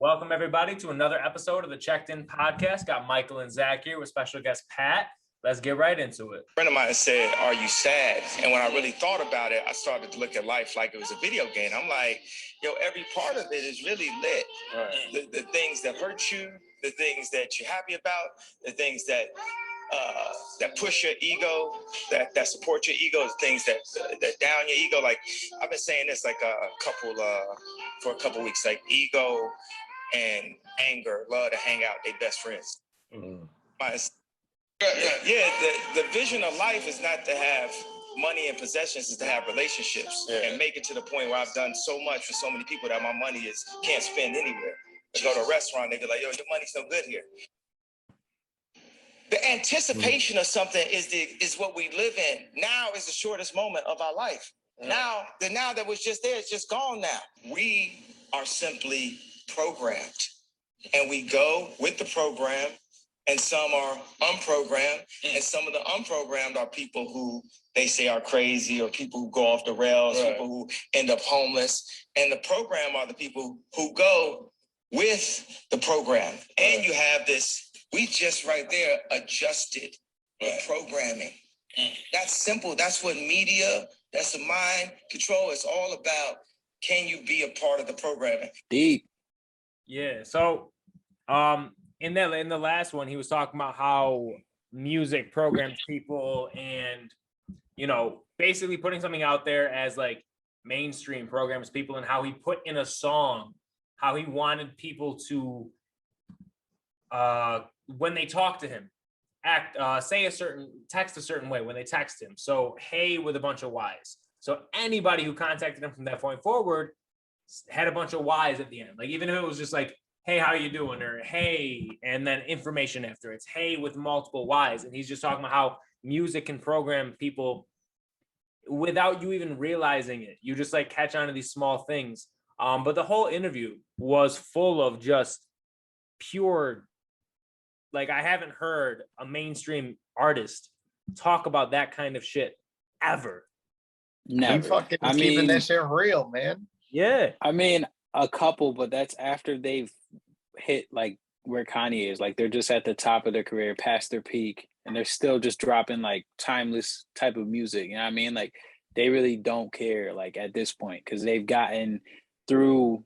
Welcome, everybody, to another episode of the Checked In Podcast. Got Michael and Zach here with special guest Pat. Let's get right into it. A friend of mine said, "Are you sad?" And when I really thought about it, I started to look at life like it was a video game. I'm like, yo, every part of it is really lit. Right. The things that hurt you, the things that you're happy about, the things that push your ego, that support your ego, the things that down your ego. Like I've been saying this like for a couple weeks, like ego and anger love to hang out, they best friends. Mm-hmm. The vision of life is not to have money and possessions, is to have relationships and make it to the point where I've done so much for so many people that my money can't spend anywhere. I go to a restaurant, they be like, yo, your money's no good here. The anticipation of something is what we live in. Now is the shortest moment of our life. Now that was just there, it's just gone now. We are simply programmed, and we go with the program, and some are unprogrammed, and some of the unprogrammed are people who they say are crazy, or people who go off the rails, people who end up homeless, and the program are the people who go with the program. And you have this, we just right there adjusted the programming. That's simple. That's what media, that's the mind control. It's all about, can you be a part of the programming? Deep. Yeah. So in the last one, he was talking about how music programs people and, you know, basically putting something out there as like mainstream programs people, and how he put in a song, how he wanted people to, when they talk to him, text a certain way when they text him. So, hey, with a bunch of Y's. So anybody who contacted him from that point forward had a bunch of Y's at the end. Like, even if it was just like, hey, how you doing? Or hey, and then information after it's hey with multiple Y's. And he's just talking about how music can program people without you even realizing it. You just like catch on to these small things. But the whole interview was full of just pure, like, I haven't heard a mainstream artist talk about that kind of shit ever. Never. Keeping that shit real, man. Yeah. I mean, a couple, but that's after they've hit like where Kanye is. Like, they're just at the top of their career, past their peak, and they're still just dropping like timeless type of music. You know what I mean? Like, they really don't care, like, at this point, because they've gotten through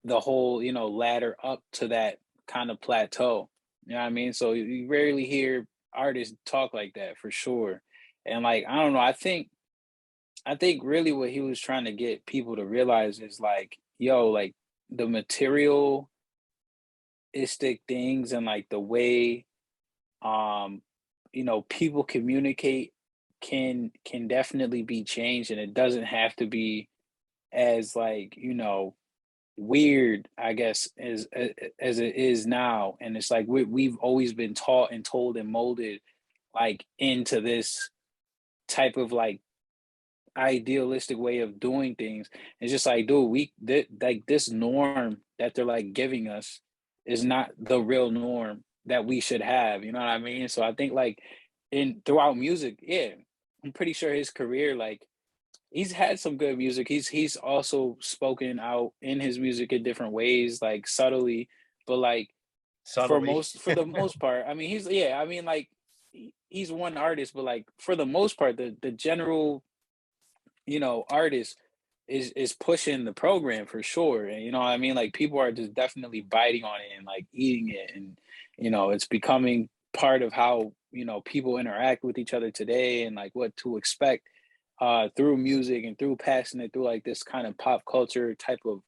the whole, you know, ladder up to that kind of plateau. You know what I mean? So you rarely hear artists talk like that, for sure. And like, I don't know, I think really what he was trying to get people to realize is like, yo, like the materialistic things and like the way you know, people communicate can definitely be changed, and it doesn't have to be as like, you know, weird, I guess, as it is now. And it's like we've always been taught and told and molded like into this type of like idealistic way of doing things. It's just like, dude, like this norm that they're like giving us is not the real norm that we should have. You know what I mean? So I think like throughout music, yeah, I'm pretty sure his career, like, he's had some good music. He's also spoken out in his music in different ways, like subtly, but like for the most part, I mean, he's one artist, but like for the most part, the general, you know, artist is pushing the program for sure. And you know what I mean? Like, people are just definitely biting on it and like eating it, and you know, it's becoming part of how, you know, people interact with each other today, and like what to expect through music and through passing it through like this kind of pop culture type of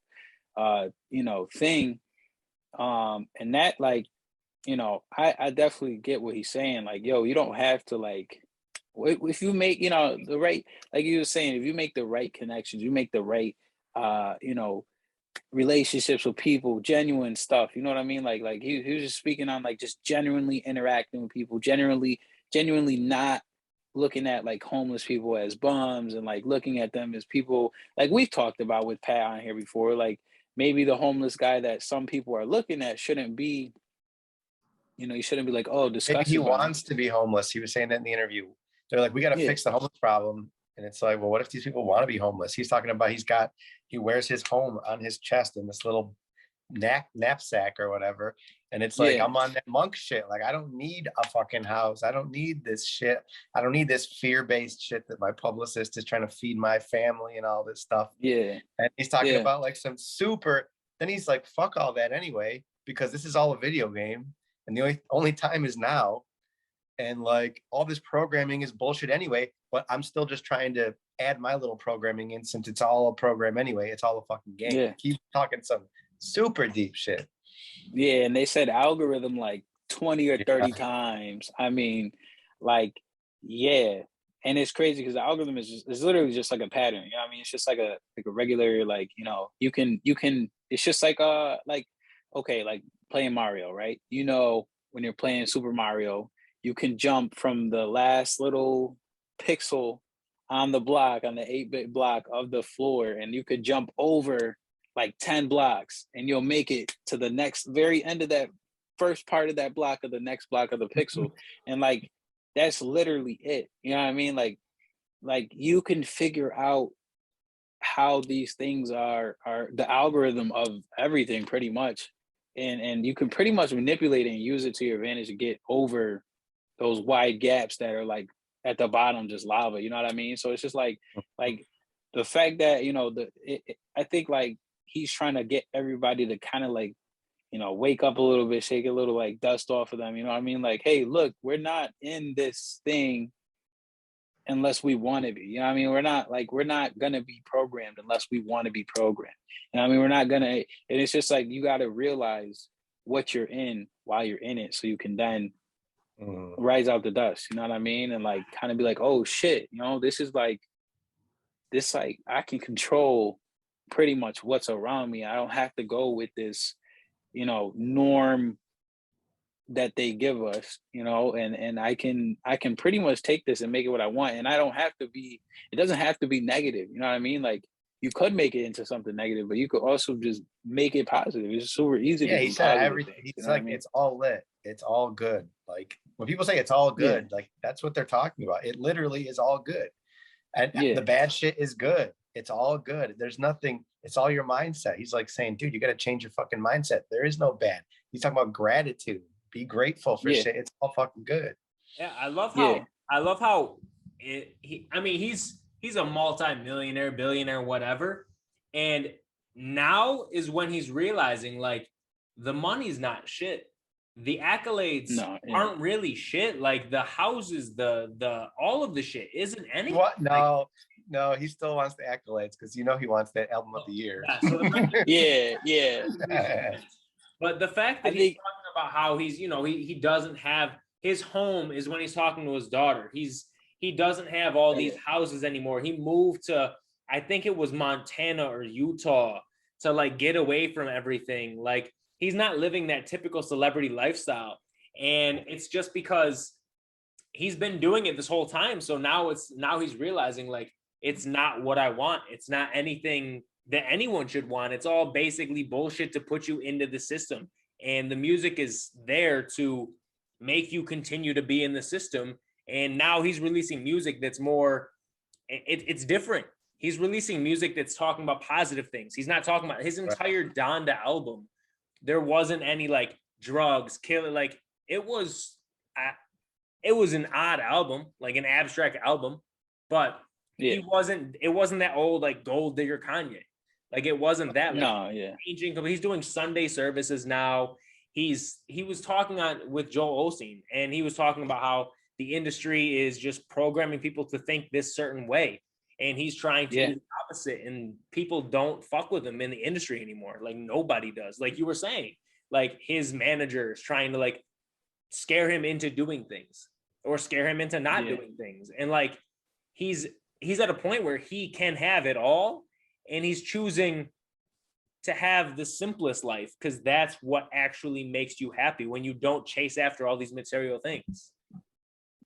you know, thing. And that, like, you know, I definitely get what he's saying. Like, yo, you don't have to, like, if you make, you know, the right, like you were saying, if you make the right connections, you make the right you know, relationships with people, genuine stuff, you know what I mean? Like he was just speaking on like just genuinely interacting with people, genuinely not looking at like homeless people as bums, and like looking at them as people, like we've talked about with Pat on here before. Like, maybe the homeless guy that some people are looking at shouldn't be, you know, you shouldn't be like, oh, disgusting. Maybe he wants to be homeless. He was saying that in the interview. They're like, we got to fix the homeless problem. And it's like, well, what if these people want to be homeless? He's talking about he wears his home on his chest in this little knapsack or whatever. And it's like, Yeah. I'm on that monk shit. Like, I don't need a fucking house. I don't need this shit. I don't need this fear-based shit that my publicist is trying to feed my family and all this stuff. Yeah. And he's talking Yeah. about like some super, then he's like, fuck all that anyway, because this is all a video game. And the only time is now. And like all this programming is bullshit anyway, but I'm still just trying to add my little programming in, since it's all a program anyway. It's all a fucking game. Yeah. Keep talking some super deep shit. Yeah, and they said algorithm like 20 or 30 times. I mean, like, yeah. And it's crazy because the algorithm is literally just like a pattern. You know what I mean? It's just like a regular, like, you know, you can it's just like okay, like playing Mario, right? You know, when you're playing Super Mario, you can jump from the last little pixel on the block, on the 8-bit block of the floor, and you could jump over like 10 blocks and you'll make it to the next very end of that first part of that block of the next block of the pixel. And like, that's literally it. You know what I mean? Like you can figure out how these things are the algorithm of everything pretty much. And you can pretty much manipulate it and use it to your advantage to get over those wide gaps that are like at the bottom, just lava. You know what I mean? So it's just like the fact that, you know, I think like he's trying to get everybody to kind of like, you know, wake up a little bit, shake a little like dust off of them. You know what I mean? Like, hey, look, we're not in this thing unless we want to be. You know what I mean? We're not going to be programmed unless we want to be programmed. And I mean, we're not going to, and it's just like, you got to realize what you're in while you're in it so you can then rise out the dust. You know what I mean? And like, kind of be like, oh shit, you know, this like, I can control pretty much what's around me. I don't have to go with this, you know, norm that they give us, you know, and I can pretty much take this and make it what I want. And I don't have to be, it doesn't have to be negative. You know what I mean? Like, you could make it into something negative, but you could also just make it positive. It's super easy to do he said positive everything. things, He's you know like, what I mean? it's all lit. It's all good. Like when people say it's all good, like that's what they're talking about. It literally is all good. And the bad shit is good. It's all good. There's nothing, it's all your mindset. He's like saying, dude, you got to change your fucking mindset. There is no bad. He's talking about gratitude. Be grateful for shit. It's all fucking good. Yeah, I love how he's a multi-millionaire, billionaire, whatever. And now is when he's realizing like the money's not shit. The accolades aren't really shit. Like the houses, the all of the shit isn't anything. What? No, he still wants the accolades because you know he wants that album of the year. But the fact that he's talking about how he's, you know, he doesn't have his home is when he's talking to his daughter. He doesn't have all these houses anymore. He moved to, I think it was Montana or Utah, to like get away from everything. Like he's not living that typical celebrity lifestyle. And it's just because he's been doing it this whole time. So now he's realizing like, it's not what I want. It's not anything that anyone should want. It's all basically bullshit to put you into the system. And the music is there to make you continue to be in the system. And now he's releasing music that's more, it's different. He's releasing music that's talking about positive things. He's not talking about his entire Donda album. There wasn't any like drugs, killing. Like it was an odd album, like an abstract album, but it wasn't that old, like Gold Digger Kanye. Like it wasn't that. Like, changing. He's doing Sunday services now. He was talking with Joel Osteen, and he was talking about how the industry is just programming people to think this certain way. And he's trying to do the opposite, and people don't fuck with him in the industry anymore. Like nobody does. Like you were saying, like his manager is trying to like scare him into doing things or scare him into not doing things. And like, he's at a point where he can have it all, and he's choosing to have the simplest life because that's what actually makes you happy when you don't chase after all these material things.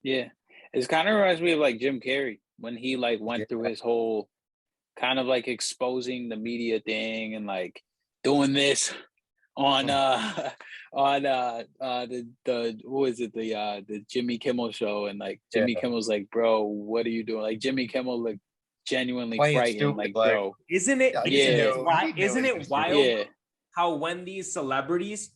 Yeah. It kind of reminds me of like Jim Carrey when he like went through his whole kind of like exposing the media thing and like doing this on the Jimmy Kimmel show, and like Jimmy Kimmel's like, bro, what are you doing? Like Jimmy Kimmel looked genuinely frightened, stupid, like bro, isn't it wild? how when these celebrities,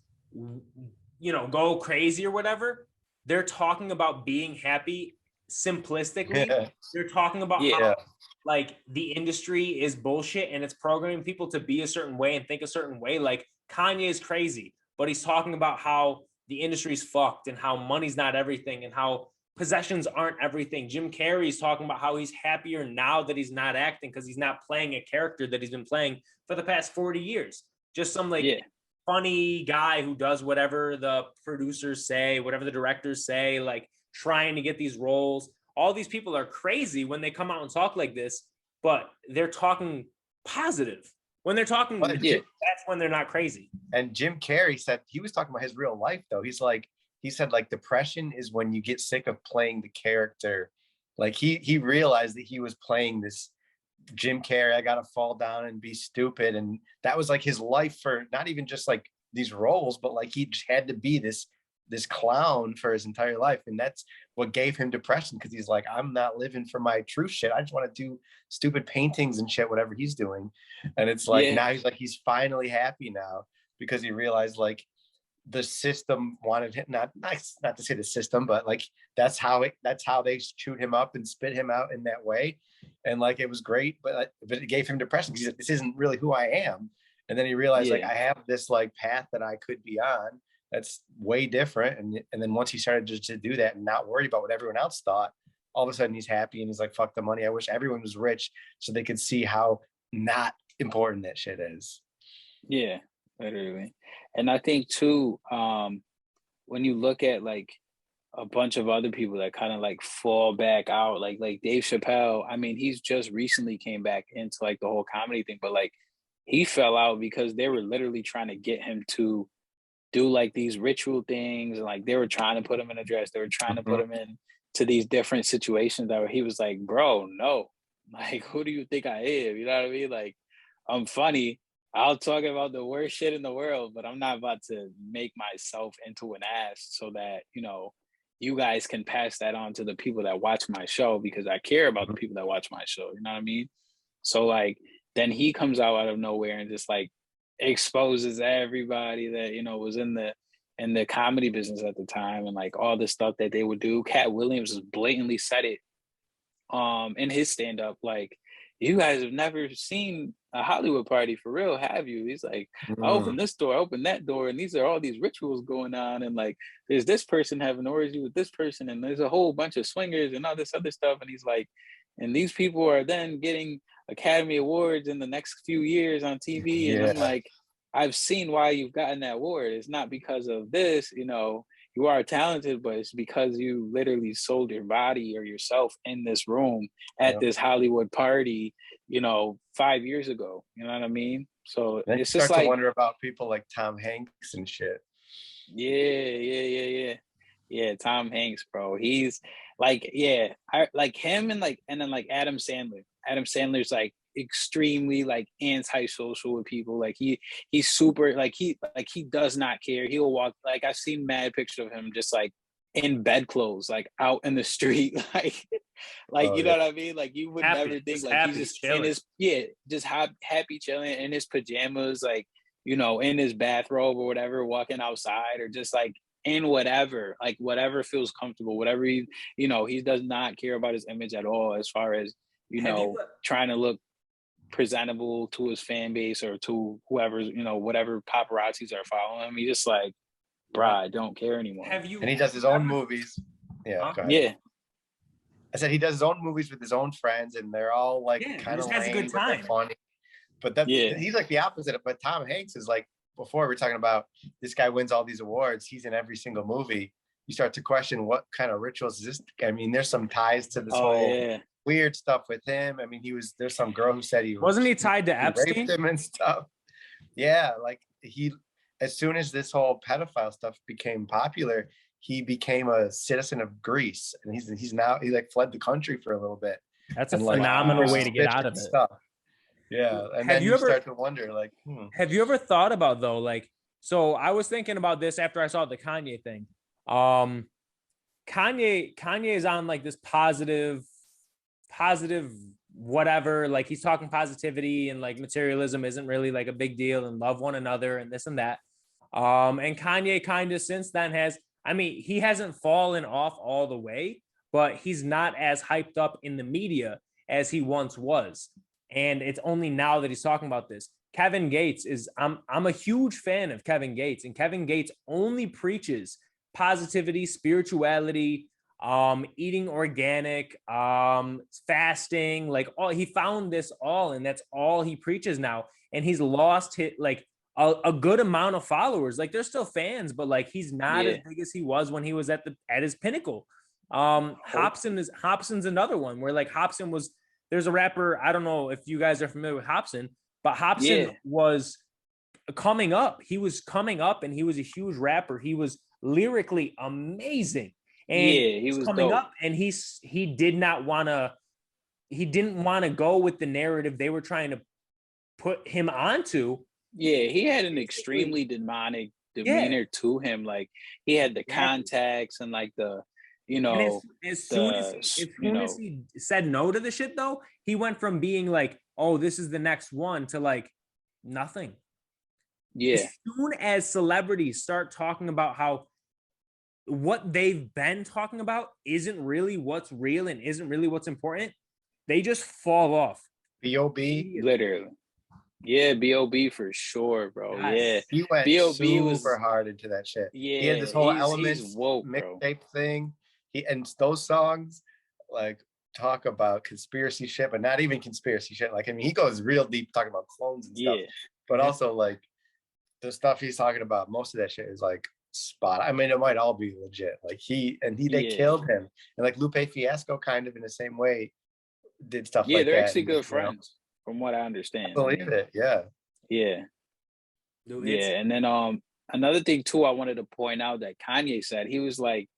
you know, go crazy or whatever, they're talking about being happy simplistically. Yeah. They're talking about Yeah. how like the industry is bullshit and it's programming people to be a certain way and think a certain way. Like Kanye is crazy, but he's talking about how the industry's fucked and how money's not everything and how possessions aren't everything. Jim Carrey's talking about how he's happier now that he's not acting because he's not playing a character that he's been playing for the past 40 years. Just some like funny guy who does whatever the producers say, whatever the directors say, like trying to get these roles. All these people are crazy when they come out and talk like this, but they're talking positive. When they're talking, that's when they're not crazy. And Jim Carrey said, he was talking about his real life though. He said like depression is when you get sick of playing the character. Like he realized that he was playing this Jim Carrey, I gotta fall down and be stupid. And that was like his life for not even just like these roles, but like he just had to be this clown for his entire life. And that's what gave him depression, because he's like, I'm not living for my true shit. I just want to do stupid paintings and shit, whatever he's doing. And it's like now he's like, he's finally happy now because he realized like the system wanted him, not to say the system, but like that's how they chewed him up and spit him out in that way. And like it was great, but it gave him depression because he's like, this isn't really who I am. And then he realized like I have this like path that I could be on that's way different. And then once he started just to do that and not worry about what everyone else thought, all of a sudden he's happy and he's like, fuck the money. I wish everyone was rich so they could see how not important that shit is. Yeah, literally. And I think too, when you look at like a bunch of other people that kind of like fall back out, like Dave Chappelle, I mean, he's just recently came back into like the whole comedy thing, but like he fell out because they were literally trying to get him to do like these ritual things, and like they were trying to put him in a dress, they were trying to put him in to these different situations that he was like, bro, no, like who do you think I am? You know what I mean? Like I'm funny, I'll talk about the worst shit in the world, but I'm not about to make myself into an ass so that, you know, you guys can pass that on to the people that watch my show, because I care about the people that watch my show. You know what I mean? So like, then he comes out of nowhere and just like exposes everybody that, you know, was in the comedy business at the time, and like all the stuff that they would do. Cat Williams just blatantly said it in his stand-up, like, you guys have never seen a Hollywood party for real, have you? He's like, I open this door, I open that door, and these are all these rituals going on, and like there's this person having an orgy with this person, and there's a whole bunch of swingers and all this other stuff. And he's like, and these people are then getting Academy Awards in the next few years on TV. And I'm like, I've seen why you've gotten that award. It's not because of this, you know, you are talented, but it's because you literally sold your body or yourself in this room at this Hollywood party, you know, 5 years ago. You know what I mean? So then it's you just start like, to wonder about people like Tom Hanks and shit. Yeah, Tom Hanks, bro. He's like, I like him, and then like Adam Sandler. Adam Sandler's like extremely like antisocial with people. Like he's super like he does not care. He'll walk, like I've seen mad pictures of him just like in bedclothes, like out in the street, like you know what I mean? Like you would never think like he's just chilling. In his just happy chilling in his pajamas, like, you know, in his bathrobe or whatever, walking outside, or just like in whatever, like whatever feels comfortable, whatever he, you know, he does not care about his image at all, as far as, you know, trying to look presentable to his fan base or to whoever, you know, whatever paparazzis are following him. He just like, bruh, I don't care anymore. And he does his own movies. Yeah. I said he does his own movies with his own friends, and they're all like kind of lame, a good time. But funny. But that he's like the opposite. But Tom Hanks is like, before we're talking about this guy wins all these awards, he's in every single movie. You start to question what kind of rituals is this? I mean, there's some ties to this whole weird stuff with him. I mean, there's some girl who said wasn't he tied to Epstein? Raped him and stuff. Yeah, like as soon as this whole pedophile stuff became popular, he became a citizen of Greece, and he's now he like fled the country for a little bit. That's a phenomenal way to get out of it. Stuff. Yeah, and then you start to wonder, like, have you ever thought about though, like, so I was thinking about this after I saw the Kanye thing. Kanye is on like this positive whatever, like he's talking positivity and like materialism isn't really like a big deal and love one another and this and that. And Kanye kind of since then has, I mean, he hasn't fallen off all the way, but he's not as hyped up in the media as he once was. And it's only now that he's talking about this. Kevin Gates is, I'm a huge fan of Kevin Gates, and Kevin Gates only preaches positivity, spirituality, eating organic, fasting, like all, he found this all, and that's all he preaches now. And he's lost his, like a good amount of followers. Like there's still fans, but like he's not as big as he was when he was at his pinnacle. Hobson's another one where like Hobson was, there's a rapper, I don't know if you guys are familiar with Hobson, but Hobson was coming up. He was coming up and he was a huge rapper. He was lyrically amazing. And he was coming dope. up, and he didn't want to go with the narrative they were trying to put him onto. Yeah, he had an extremely demonic demeanor to him. Like he had the contacts and like the, you know, as soon as he said no to the shit though, he went from being like, oh, this is the next one to like nothing. Yeah. As soon as celebrities start talking about how what they've been talking about isn't really what's real and isn't really what's important, they just fall off. B.O.B. Literally. Yeah, B.O.B. for sure, bro. Yeah. He went B.O.B. super hard into that shit. Yeah. He had this whole Elements mixtape thing. And those songs, like, talk about conspiracy shit, but not even conspiracy shit. Like, I mean, he goes real deep talking about clones and stuff. But also, like, the stuff he's talking about, most of that shit is, like, spot. I mean, it might all be legit. Like, they killed him. And, like, Lupe Fiasco kind of in the same way did stuff like that. Yeah, they're actually good friends, from what I understand. I believe it, yeah. Yeah. And then another thing too I wanted to point out that Kanye said, he was like,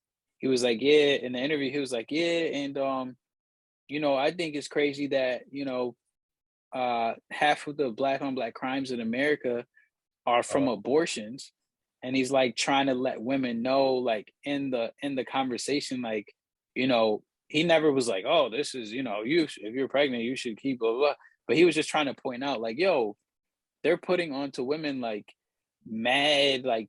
yeah, in the interview, he was like, yeah, and you know, I think it's crazy that, you know, half of the black on black crimes in America are from abortions. And he's like trying to let women know, like in the conversation, like, you know, he never was like, oh, this is, you know, if you're pregnant, you should keep blah, blah. But he was just trying to point out, like, yo, they're putting onto women like mad, like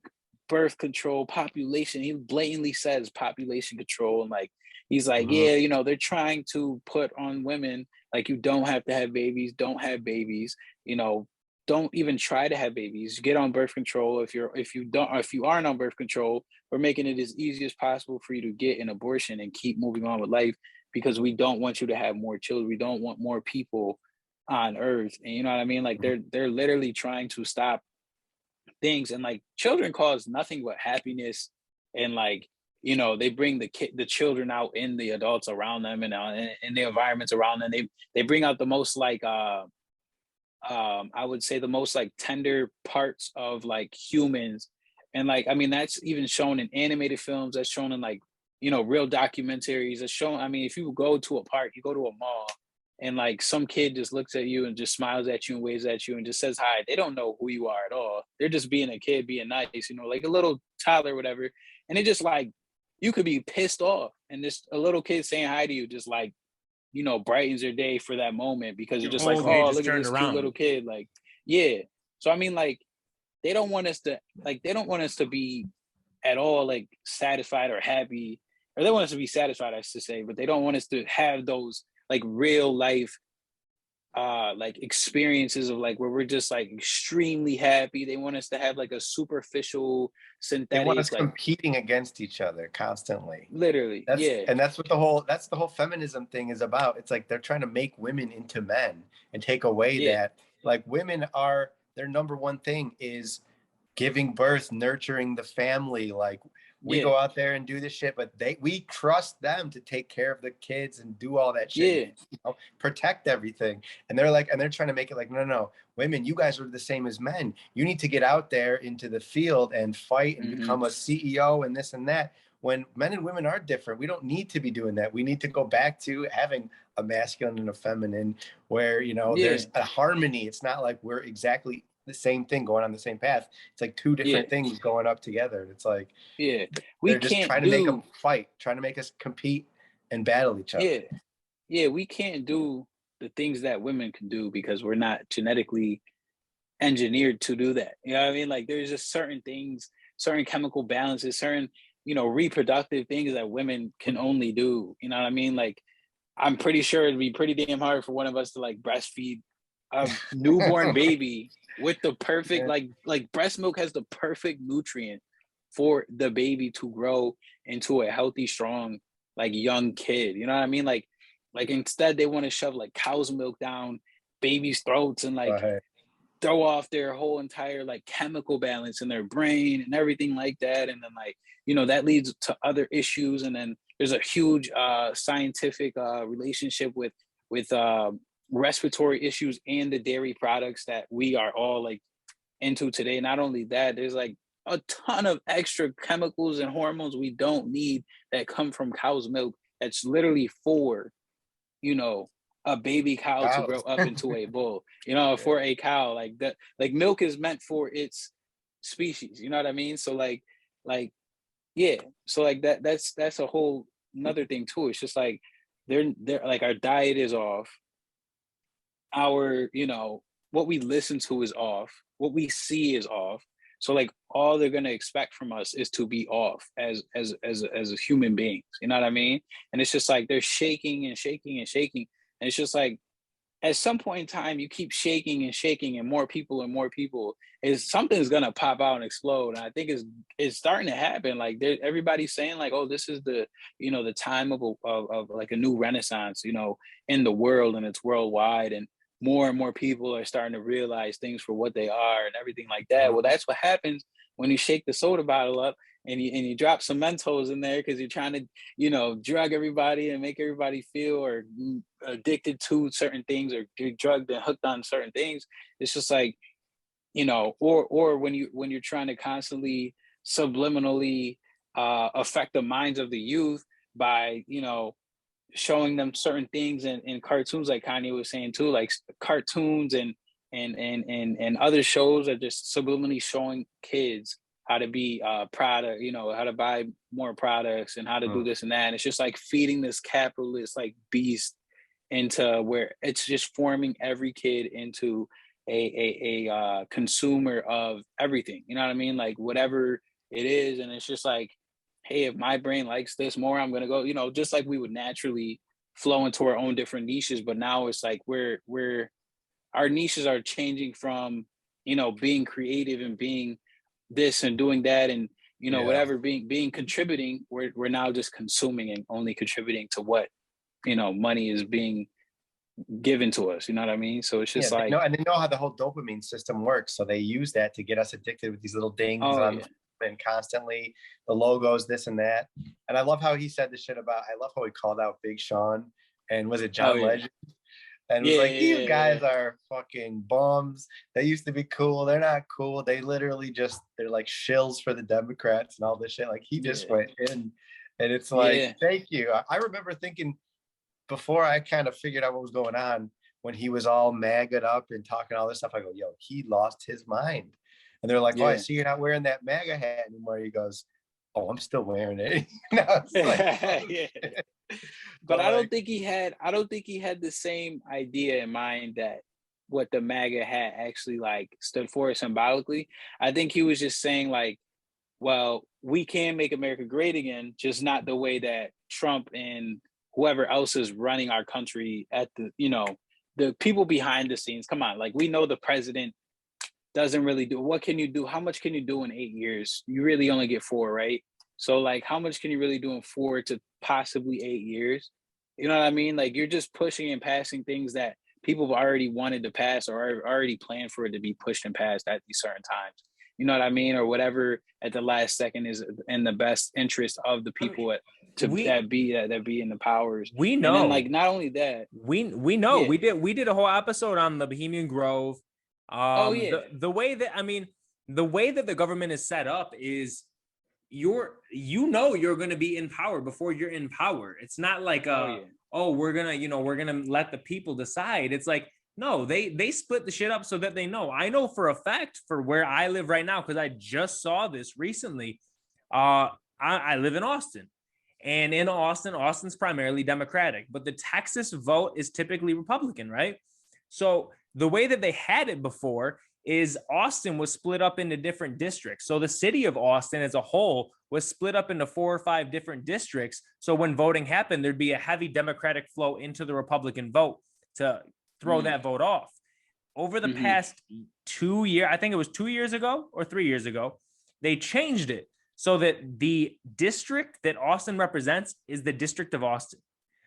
birth control, population. He blatantly says population control. And like, he's like, yeah, you know, they're trying to put on women, like, you don't have to have babies, don't have babies, you know, don't even try to have babies. Get on birth control. If you aren't on birth control, we're making it as easy as possible for you to get an abortion and keep moving on with life, because we don't want you to have more children. We don't want more people on earth. And you know what I mean? Like they're literally trying to stop things, and like children cause nothing but happiness, and like, you know, they bring the children out in the adults around them and in the environments around them. They bring out the most like I would say the most like tender parts of like humans. And like, I mean, that's even shown in animated films, that's shown in like, you know, real documentaries, that's shown. I mean, if you go to a park, you go to a mall, and like some kid just looks at you and just smiles at you and waves at you and just says hi. They don't know who you are at all. They're just being a kid, being nice, you know, like a little toddler, whatever. And it just like, you could be pissed off, and just a little kid saying hi to you just like, you know, brightens your day for that moment, because you're just like, oh, look at this cute little kid. Like, yeah. So I mean, like, they don't want us to be at all like satisfied or happy, or they want us to be satisfied, I should say, but they don't want us to have those like real life like experiences of like where we're just like extremely happy. They want us to have like a superficial synthetic. They want us like, competing against each other constantly. Literally. And that's what the whole feminism thing is about. It's like they're trying to make women into men and take away that, like, women are, their number one thing is giving birth, nurturing the family. Like, we go out there and do this shit, but we trust them to take care of the kids and do all that shit, you know, protect everything. And they're trying to make it like, no, women, you guys are the same as men. You need to get out there into the field and fight and become a CEO and this and that. When men and women are different, we don't need to be doing that. We need to go back to having a masculine and a feminine where, you know, there's a harmony. It's not like we're exactly the same thing going on the same path. It's like two different things going up together. And it's like, they're just trying to make them fight, trying to make us compete and battle each other. We can't do the things that women can do because we're not genetically engineered to do that. You know what I mean? Like there's just certain things, certain chemical balances, certain, reproductive things that women can only do. You know what I mean? Like I'm pretty sure it'd be pretty damn hard for one of us to like breastfeed a newborn baby with the perfect like breast milk has the perfect nutrient for the baby to grow into a healthy, strong, like young kid. You know what I mean? Like instead they want to shove like cow's milk down babies' throats and like throw off their whole entire like chemical balance in their brain and everything like that. And then like, that leads to other issues. And then there's a huge scientific relationship with respiratory issues and the dairy products that we are all like into today. Not only that, there's like a ton of extra chemicals and hormones we don't need that come from cow's milk. That's literally for, a baby cow to grow up into a bull, for a cow. Like that, like milk is meant for its species. You know what I mean? So yeah. So like that's a whole another thing too. It's just like they're like our diet is off. Our, what we listen to is off. What we see is off. So like all they're gonna expect from us is to be off as human beings. You know what I mean? And it's just like they're shaking and shaking and shaking. And it's just like at some point in time, you keep shaking and shaking, and more people is something's gonna pop out and explode. And I think it's starting to happen. Like everybody's saying like, oh, this is the the time of like a new renaissance, in the world, and it's worldwide, and more people are starting to realize things for what they are and everything like that. Well, that's what happens when you shake the soda bottle up and you drop some Mentos in there because you're trying to, drug everybody and make everybody feel or addicted to certain things or get drugged and hooked on certain things. It's just like, or when you're trying to constantly subliminally affect the minds of the youth by, showing them certain things in cartoons, like Kanye was saying too, like cartoons and other shows are just subliminally showing kids how to be proud of, how to buy more products and how to do this and that. And it's just like feeding this capitalist like beast into where it's just forming every kid into a consumer of everything. You know what I mean? Like whatever it is. And it's just like, hey, if my brain likes this more, I'm gonna go, just like we would naturally flow into our own different niches. But now it's like we're our niches are changing from, being creative and being this and doing that and whatever being contributing. We're now just consuming and only contributing to what money is being given to us. You know what I mean? So it's just like and they know how the whole dopamine system works, so they use that to get us addicted with these little dings and constantly the logos, this and that. And I love how he said the shit about, I love how he called out Big Sean and was it John Legend? And was like, these guys are fucking bums. They used to be cool. They're not cool. They literally they're like shills for the Democrats and all this shit. Like he just went in and it's like, thank you. I remember thinking before I kind of figured out what was going on when he was all magged up and talking all this stuff, I go, yo, he lost his mind. And they're like, oh, I see you're not wearing that MAGA hat anymore. He goes, oh, I'm still wearing it. But I don't think he had the same idea in mind that what the MAGA hat actually like stood for symbolically. I think he was just saying like, well, we can make America great again, just not the way that Trump and whoever else is running our country at the, the people behind the scenes. Come on, like we know the president doesn't really do. What can you do? How much can you do in 8 years? You really only get 4, right? So like, how much can you really do in 4 to possibly 8 years? You know what I mean? Like you're just pushing and passing things that people have already wanted to pass or already planned for it to be pushed and passed at these certain times. You know what I mean? Or whatever at the last second is in the best interest of the people that be in the powers. We know. And then, like not only that, we know we did a whole episode on the Bohemian Grove. The way that the government is set up is you're going to be in power before you're in power. It's not like we're gonna let the people decide. It's like, no, they split the shit up so that they know. I know for a fact for where I live right now, because I just saw this recently. I live in Austin, And in Austin, Austin's primarily Democratic, but the Texas vote is typically Republican, right? So the way that they had it before is Austin was split up into different districts. So the city of Austin as a whole was split up into 4 or 5 different districts. So when voting happened, there'd be a heavy Democratic flow into the Republican vote to throw that vote off. Over the past 2 years, I think it was 2 years ago or 3 years ago, they changed it so that the district that Austin represents is the District of Austin.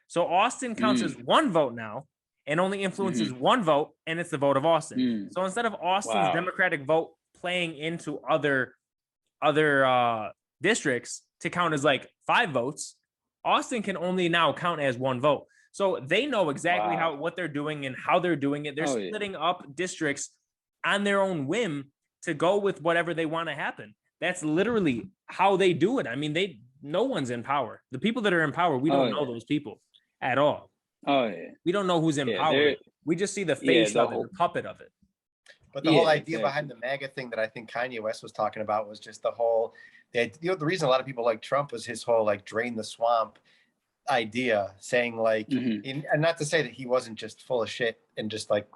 So Austin counts as one vote now and only influences one vote, and it's the vote of Austin. So instead of Austin's Democratic vote playing into other districts to count as like 5 votes, Austin can only now count as 1 vote. So they know exactly what they're doing and how they're doing it. They're splitting up districts on their own whim to go with whatever they want to happen. That's literally how they do it. I mean, no one's in power. The people that are in power, we don't know those people at all. Oh yeah. We don't know who's in power. We just see the face of it, the puppet of it. But the whole idea behind the MAGA thing that I think Kanye West was talking about was just the reason a lot of people like Trump was his whole like drain the swamp idea, saying like, and not to say that he wasn't just full of shit and just like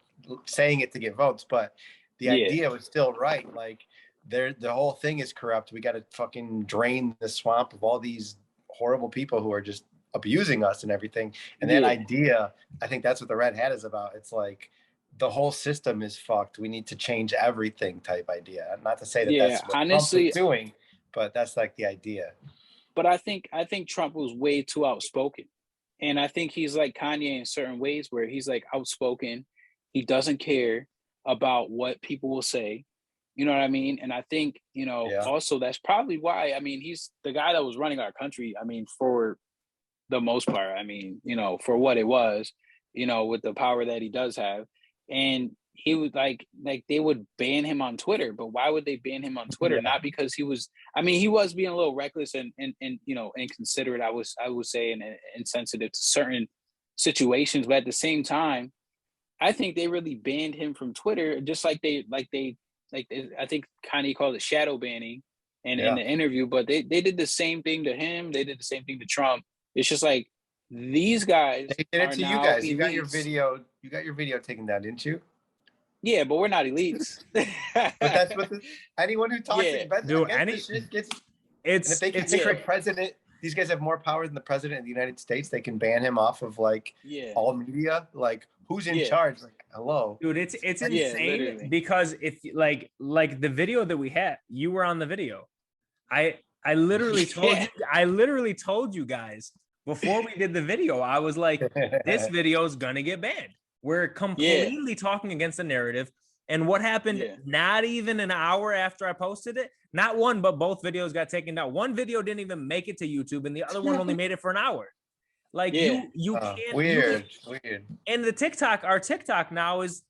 saying it to get votes, but the idea was still right. Like the whole thing is corrupt. We got to fucking drain the swamp of all these horrible people who are just abusing us and everything. And that idea, I think that's what the Red Hat is about. It's like the whole system is fucked. We need to change everything type idea. Not to say that that's what honestly Trump is doing, but that's like the idea. But I think Trump was way too outspoken. And I think he's like Kanye in certain ways where he's like outspoken. He doesn't care about what people will say. You know what I mean? And I think, also that's probably why, I mean, he's the guy that was running our country. I mean, for the most part, I mean, for what it was, with the power that he does have. And he was like they would ban him on Twitter, but why would they ban him on Twitter? Not because he was being a little reckless and inconsiderate, I would say, and insensitive to certain situations. But at the same time, I think they really banned him from Twitter, just I think Kanye called it shadow banning in the interview, but they did the same thing to him. They did the same thing to Trump. It's just like these guys. They did it to you guys. Elites. You got your video taken down, didn't you? Yeah, but we're not elites. But that's what anyone who talks against this shit gets. And if they can pick a president, these guys have more power than the president of the United States. They can ban him off of all media. Like, who's in charge? Like, hello, dude. It's insane because if like the video that we had, you were on the video. I literally told you guys before we did the video. I was like, this video is gonna get banned. We're completely talking against the narrative. And what happened not even an hour after I posted it, not one, but both videos got taken down. One video didn't even make it to YouTube and the other one only made it for an hour. Like you can't. Weird. And our TikTok now is,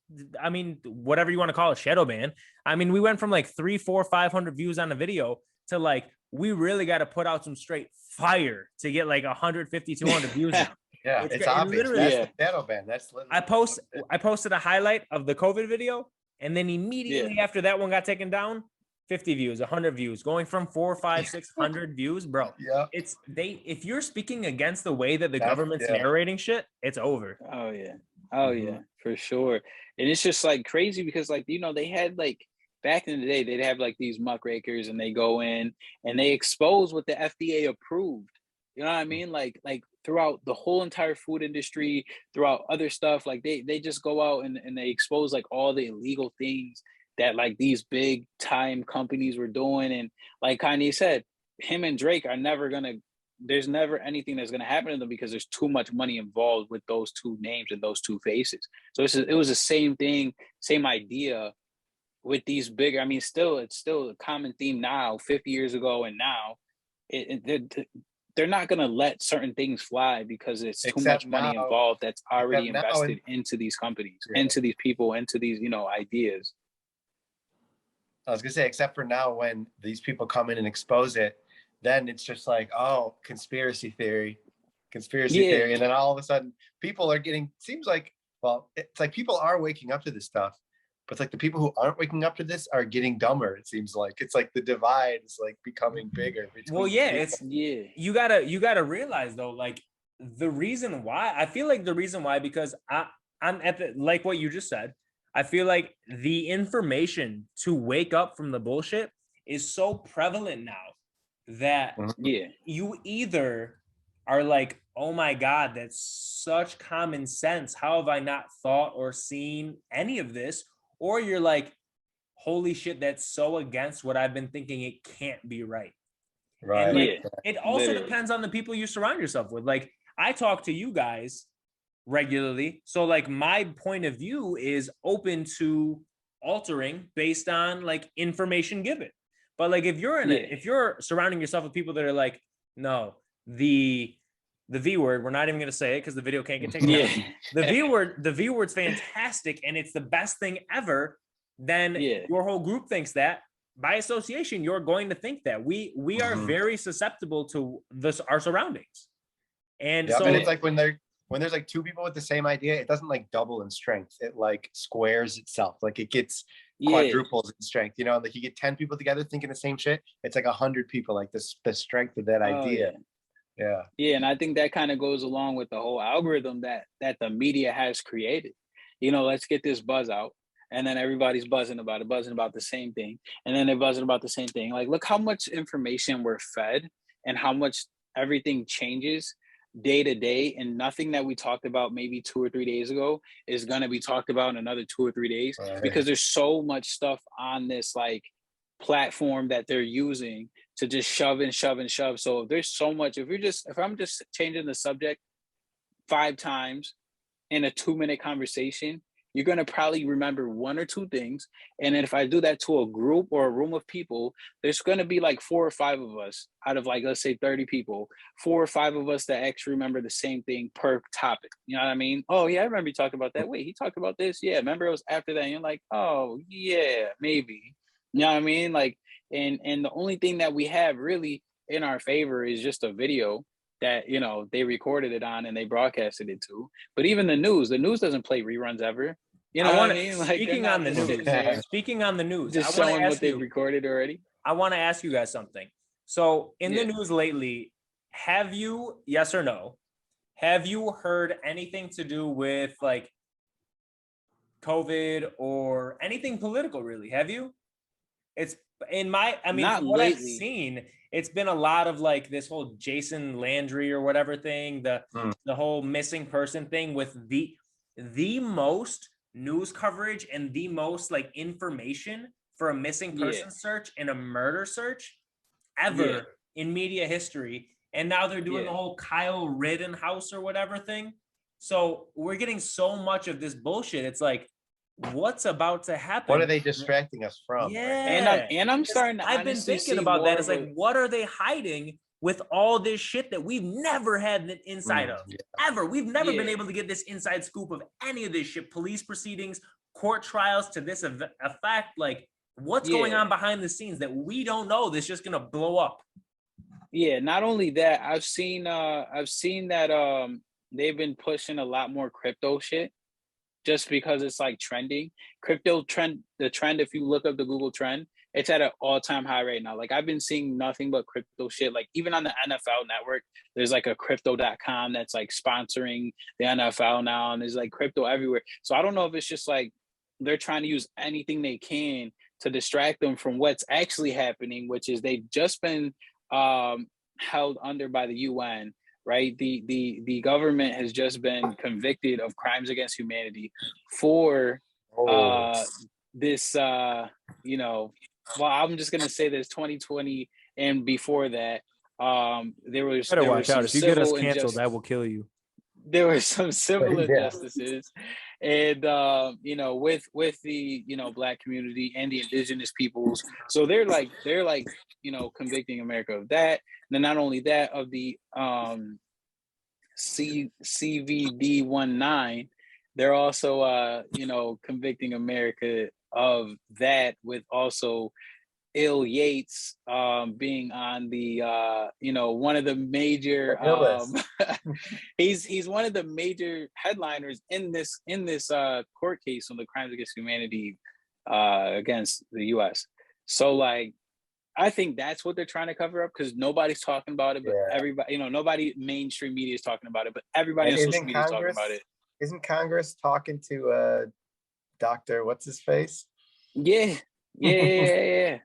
I mean, whatever you want to call it, shadow ban. I mean, we went from like 300, 400, 500 views on a video to like, we really got to put out some straight fire to get like 150, 200 views now. Yeah, it's obvious. That's the shadow ban. That's literally I posted a highlight of the COVID video, and then immediately after that one got taken down, 50 views, 100 views, going from 400, 500, 600 views, bro. Yeah. If you're speaking against the way that the government's narrating shit, it's over. Oh yeah, for sure. And it's just like crazy because they had like back in the day, they'd have like these muckrakers and they go in and they expose what the FDA approved. You know what I mean? Like throughout the whole entire food industry, throughout other stuff, like they just go out and they expose like all the illegal things that like these big time companies were doing. And like Kanye said, him and Drake are there's never anything that's going to happen to them because there's too much money involved with those two names and those two faces. So it was the same thing, same idea with these bigger, it's still a common theme now, 50 years ago and now. They're not going to let certain things fly because it's too much money involved that's already invested into these companies, into these people, into these, ideas. I was going to say, except for now when these people come in and expose it, then it's just like, oh, conspiracy theory. And then all of a sudden people are it's like people are waking up to this stuff, But it's like the people who aren't waking up to this are getting dumber. It seems like it's like the divide is like becoming bigger. Well, yeah, it's you gotta realize though, like the reason why I feel like the reason why, because I'm at the, like what you just said, I feel like the information to wake up from the bullshit is so prevalent now that you either are like, oh my God, that's such common sense. How have I not thought or seen any of this? Or you're like, holy shit, that's so against what I've been thinking. It can't be right. Right. And like, it also depends on the people you surround yourself with. Like, I talk to you guys regularly. So like my point of view is open to altering based on like information given. But like if you're in if you're surrounding yourself with people that are like, no, the V word, we're not even going to say it because the video can't get taken down. The V word's fantastic and it's the best thing ever. Then your whole group thinks that. By association, you're going to think that. We are very susceptible to our surroundings. And so and it's like when there's like two people with the same idea, it doesn't like double in strength. It like squares itself. Like it gets quadruples in strength. You know, like you get 10 people together thinking the same shit. It's like 100 people. Like the strength of that idea. Yeah, and I think that kind of goes along with the whole algorithm that the media has created. You know, let's get this buzz out, and then everybody's buzzing about the same thing, and then they're buzzing about the same thing. Like, look how much information we're fed, and how much everything changes day to day, and nothing that we talked about maybe 2 or 3 days ago is going to be talked about in another 2 or 3 days, because there's so much stuff on this like platform that they're using to just shove and shove and shove. So if there's so much, if I'm just changing the subject 5 times in a 2-minute conversation, you're going to probably remember 1 or 2 things. And then if I do that to a group or a room of people, there's going to be like 4 or 5 of us out of like, let's say 30 people, 4 or 5 of us that actually remember the same thing per topic. You know what I mean? Oh yeah, I remember you talked about that. Wait, he talked about this. Yeah. Remember it was after that. And you're like, oh yeah, maybe. You know what I mean? Like, and the only thing that we have really in our favor is just a video that, you know, they recorded it on and they broadcasted it to. But even the news doesn't play reruns ever. You know what I mean? Like, speaking on the news, just showing what they've recorded already. I want to ask you guys something. So in the news lately, have you, yes or no, have you heard anything to do with like COVID or anything political really? Have you? It's in my, I mean, Not from what lately. I've seen, it's been a lot of like this whole Jason Landry or whatever thing, the whole missing person thing with the most news coverage and the most like information for a missing person search and a murder search ever in media history. And now they're doing the whole Kyle Rittenhouse or whatever thing. So we're getting so much of this bullshit. It's like, what's about to happen? What are they distracting us from? Yeah. And I'm starting to I've been thinking about that. It's like, what are they hiding with all this shit that we've never had an inside of? Ever. We've never been able to get this inside scoop of any of this shit. Police proceedings, court trials to this effect. Like, what's going on behind the scenes that we don't know that's just gonna blow up? Yeah, not only that, I've seen that they've been pushing a lot more crypto shit. Just because it's like trending. Crypto trend, the trend, if you look up the Google trend, it's at an all-time high right now. Like I've been seeing nothing but crypto shit. Like even on the NFL network, there's like a crypto.com that's like sponsoring the NFL now. And there's like crypto everywhere. So I don't know if it's just like they're trying to use anything they can to distract them from what's actually happening, which is they've just been held under by the UN. Right, the government has just been convicted of crimes against humanity for this. You know, well, I'm just gonna say this: 2020 and before that, there was. Better watch out. If you get us canceled, I will kill you. There were some civil injustices, and you know, with the Black community and the indigenous peoples. So they're like you know, convicting America of that. And then not only that, of the CVD-19, they're also you know, convicting America of that, with also Ill Yates being on the you know, one of the major he's one of the major headliners in this court case on the crimes against humanity against the U.S. So like, I think that's what they're trying to cover up because nobody's talking about it, but everybody, nobody mainstream media is talking about it, but everybody on social media is talking about it. Isn't Congress talking to Doctor what's his face? Yeah. Yep.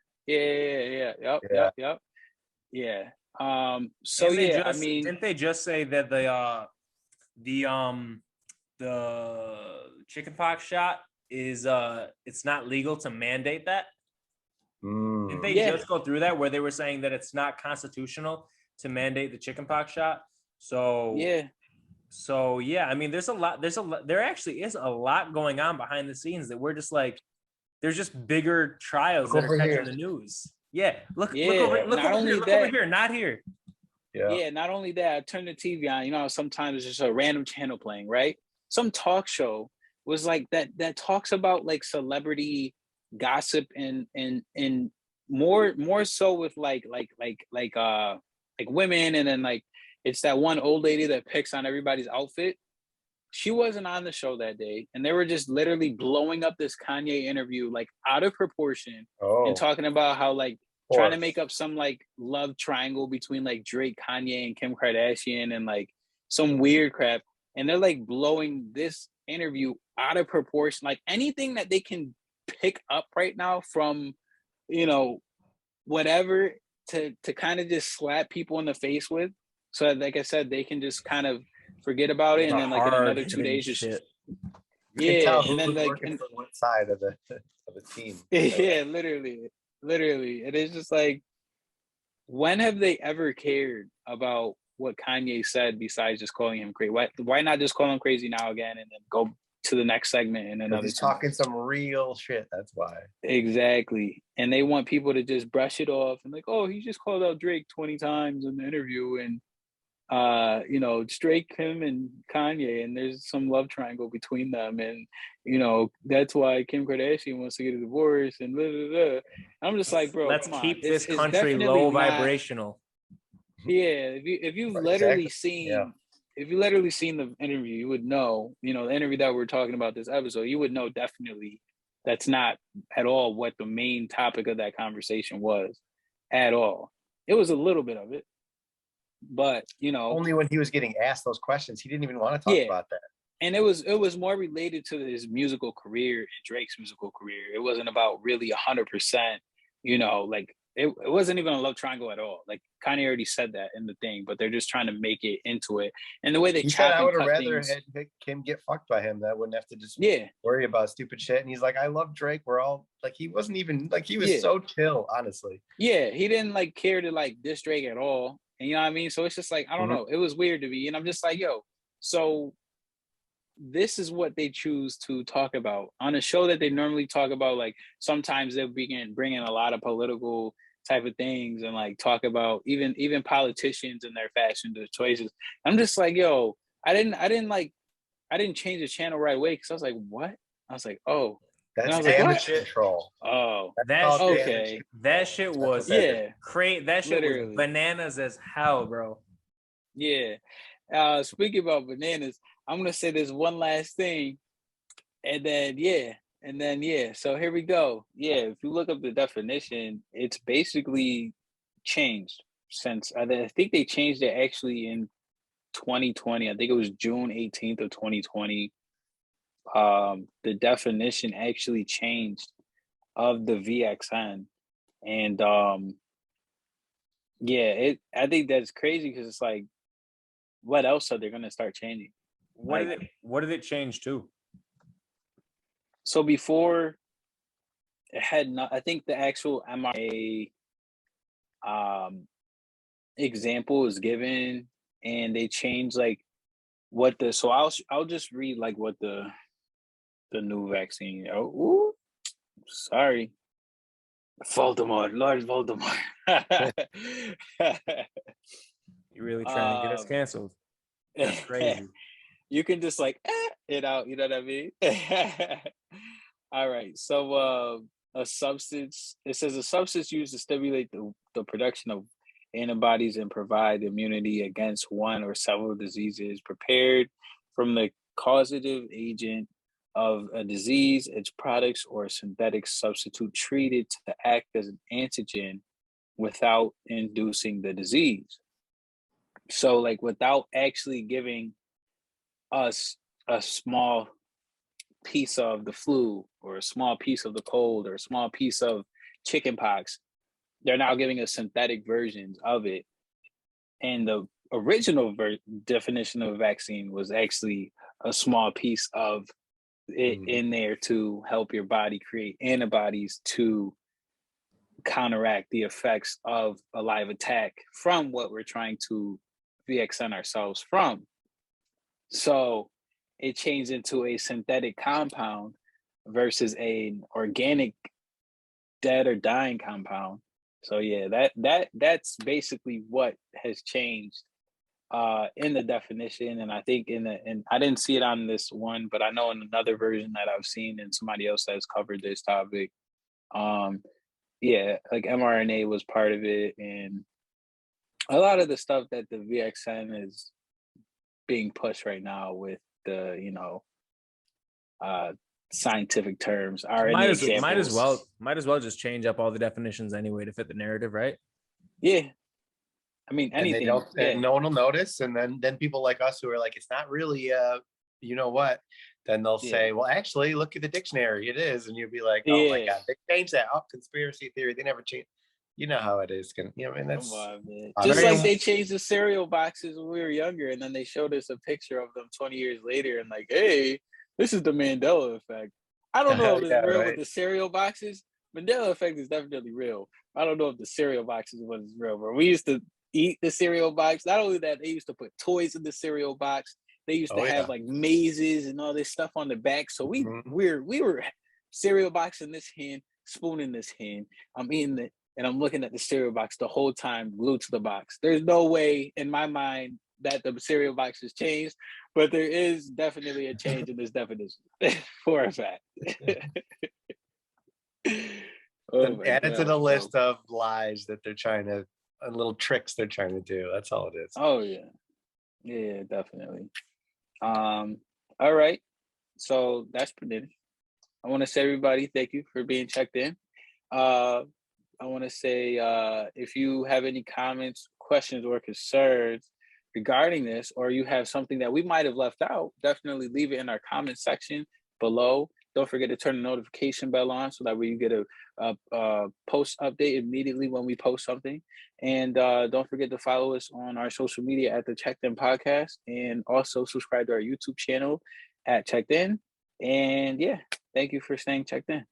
Yeah. So didn't they just say that the chickenpox shot is it's not legal to mandate that? Didn't they just go through that where they were saying that it's not constitutional to mandate the chickenpox shot? So I mean, there actually is a lot going on behind the scenes that we're just like, there's just bigger trials that are catching the news. Yeah, look over here, not here. Yeah, not only that, I turned the TV on. Sometimes it's just a random channel playing, right? Some talk show was like that talks about like celebrity gossip and more so with like women, and then like it's that one old lady that picks on everybody's outfit. She wasn't on the show that day, and they were just literally blowing up this Kanye interview like out of proportion and talking about how like trying to make up some like love triangle between like Drake, Kanye, and Kim Kardashian and like some weird crap. And they're like blowing this interview out of proportion, like anything that they can pick up right now from, whatever to kind of just slap people in the face with. So that, like I said, they can just kind of forget about it. And then like in another 2 days, just and then like working for what side of the team. Yeah, literally. It is just like, when have they ever cared about what Kanye said besides just calling him crazy? Why not just call him crazy now again and then go to the next segment and another? He's talking some real shit. That's why. Exactly. And they want people to just brush it off and like, oh, he just called out Drake 20 times in the interview, and Drake, him, and Kanye, and there's some love triangle between them, and that's why Kim Kardashian wants to get a divorce, and blah, blah, blah. I'm just like, bro, let's keep this country low vibrational. Yeah, if you've literally seen the interview, you would know, the interview that we're talking about this episode, you would know definitely that's not at all what the main topic of that conversation was at all. It was a little bit of it. But only when he was getting asked those questions, he didn't even want to talk about that. And it was more related to his musical career and Drake's musical career. It wasn't about really 100%, like it wasn't even a love triangle at all. Like Kanye already said that in the thing, but they're just trying to make it into it. And the way they said, I would have rather had Kim get fucked by him. That wouldn't have to just worry about stupid shit. And he's like, I love Drake. We're all like, he wasn't even like, he was so chill, honestly. Yeah, he didn't like care to like diss Drake at all. And you know what I mean? So it's just like, I don't know. It was weird to me. And I'm just like, yo, so this is what they choose to talk about on a show that they normally talk about. Like sometimes they'll bring in a lot of political type of things and like talk about even politicians and their fashion choices. I'm just like, yo, I didn't change the channel right away because I was like, what? I was like, oh. That's damage control. Oh, that's okay. That shit was that shit was bananas as hell, bro. Yeah. Speaking about bananas, I'm gonna say this one last thing, and then So here we go. Yeah, if you look up the definition, it's basically changed since I think they changed it actually in 2020. I think it was June 18th of 2020. The definition actually changed of the VXN, and I think that's crazy because it's like, what else are they going to start changing? What did it change to? So before it had not, I think the actual mRNA example is given, and they changed like what the. So I'll just read like what the new vaccine. Oh, sorry, Voldemort, Lord Voldemort. You're really trying to get us canceled. That's crazy. You can just like it out. You know what I mean? All right. So a substance. It says a substance used to stimulate the production of antibodies and provide immunity against one or several diseases, prepared from the causative agent of a disease, its products, or a synthetic substitute treated to act as an antigen without inducing the disease. So, like, without actually giving us a small piece of the flu or a small piece of the cold or a small piece of chickenpox, they're now giving us synthetic versions of it. And the original definition of a vaccine was actually a small piece of it in there to help your body create antibodies to counteract the effects of a live attack from what we're trying to VXN ourselves from. So it changed into a synthetic compound versus an organic dead or dying compound. So yeah, that's basically what has changed in the definition. And I think and I didn't see it on this one, but I know in another version that I've seen and somebody else has covered this topic. Yeah, like mRNA was part of it, and a lot of the stuff that the VXN is being pushed right now with the, you know, scientific terms are might as well just change up all the definitions anyway to fit the narrative, right? Yeah. I mean, anything. And no one will notice. And then people like us who are like, it's not really, you know what? Then they'll say, well, actually, look at the dictionary. It is. And you'll be like, oh my God, they changed that. Oh, conspiracy theory. They never changed. You know how it is. You know, I mean, that's just like they changed the cereal boxes when we were younger. And then they showed us a picture of them 20 years later and like, hey, this is the Mandela effect. I don't know if it's real with the cereal boxes. Mandela effect is definitely real. I don't know if the cereal boxes was real, but we used to eat the cereal box. Not only that, they used to put toys in the cereal box. They used to have like mazes and all this stuff on the back. So we were cereal box in this hand, spoon in this hand. I'm eating it and I'm looking at the cereal box the whole time, glued to the box. There's no way in my mind that the cereal box has changed, but there is definitely a change in this definition for a fact. Add it to the list of lies that they're trying to, little tricks they're trying to do. That's all it is. Oh yeah, yeah, definitely. All right, so that's pretty. I want to say, everybody, thank you for being checked in. I want to say, if you have any comments, questions, or concerns regarding this, or you have something that we might have left out, definitely leave it in our comment section below. Don't forget to turn the notification bell on so that way you get a post update immediately when we post something. And don't forget to follow us on our social media at the Checked In Podcast, and also subscribe to our YouTube channel at Checked In. And yeah, thank you for staying checked in.